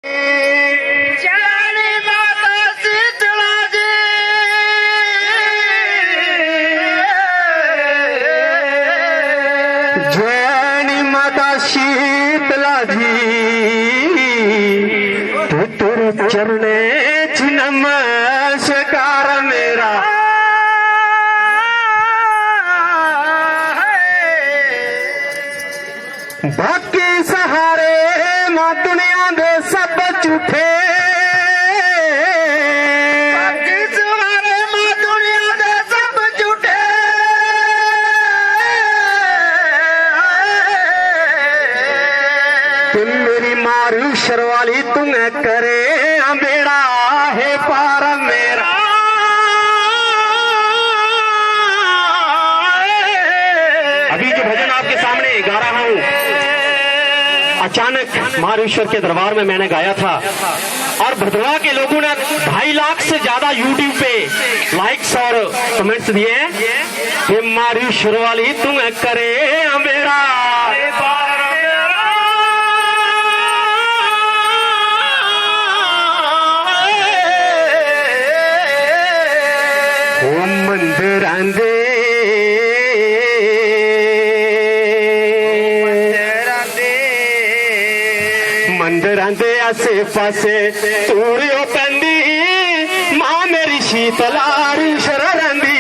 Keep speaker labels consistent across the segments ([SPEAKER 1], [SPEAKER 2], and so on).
[SPEAKER 1] चलाने माता शीतला जी,
[SPEAKER 2] जैनी माता शीतला जी, तो तेरे चरणे च नमस्कार मेरा। बाकी सहारे मां दुनिया दे सब झूठे,
[SPEAKER 1] बाकी सहारे मां दुनिया दे सब झूठे।
[SPEAKER 2] तुम मेरी मारू शरवाली तुम्हें करे बेड़ा है पार मेरा। अभी जो भजन आपके सामने गा रहा हूँ, अचानक महारेश्वर के दरबार में मैंने गाया था और भदवा के लोगों ने 2.5 लाख से ज्यादा यूट्यूब पे लाइक्स और कमेंट्स दिए हैं कि महारेश्वर वाली तुम्हें करे मेरा। ओ मंदिरां दे मंदिरां दे आसे पासे तूरियो पैंदी मां मेरी शीतलारी शरणदी।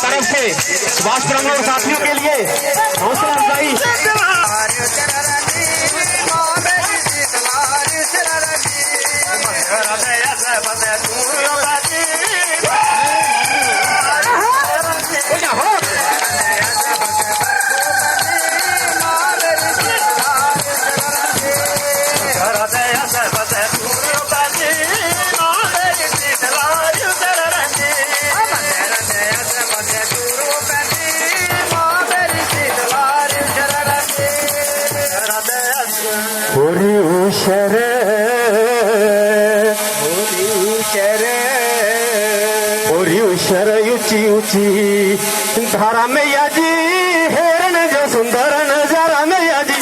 [SPEAKER 2] तरफ से सुभाष ब्रह्म और साथियों के लिए हौसला अफजाई। ऊंची ऊंची धारा मैया जी, हेरन जो सुंदर नजारा मैया जी।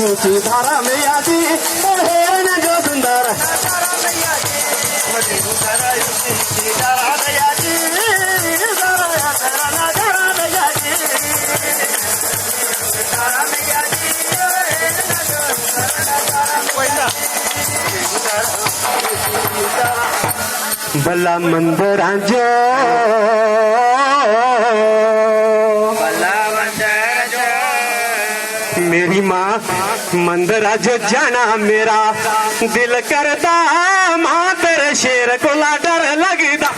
[SPEAKER 2] ऊंची धारा मैया जी, हेरन जो सुंदर भला मंदिरां जो मेरी माँ मंदिरा जो जाना मेरा दिल करता, माँ तेरे शेर को ला डर लगता।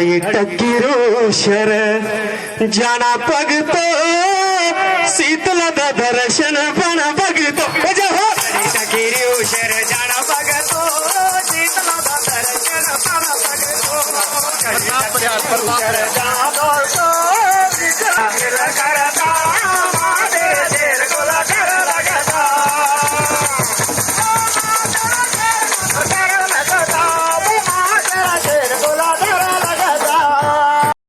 [SPEAKER 3] घड़ी टकीरो शर जाना पगतो शीतला दा दर्शन पण बघतो म्हणजे हो
[SPEAKER 1] टकीरो शर जाना बघतो शीतला दा दर्शन पण बघतो जाना बघतो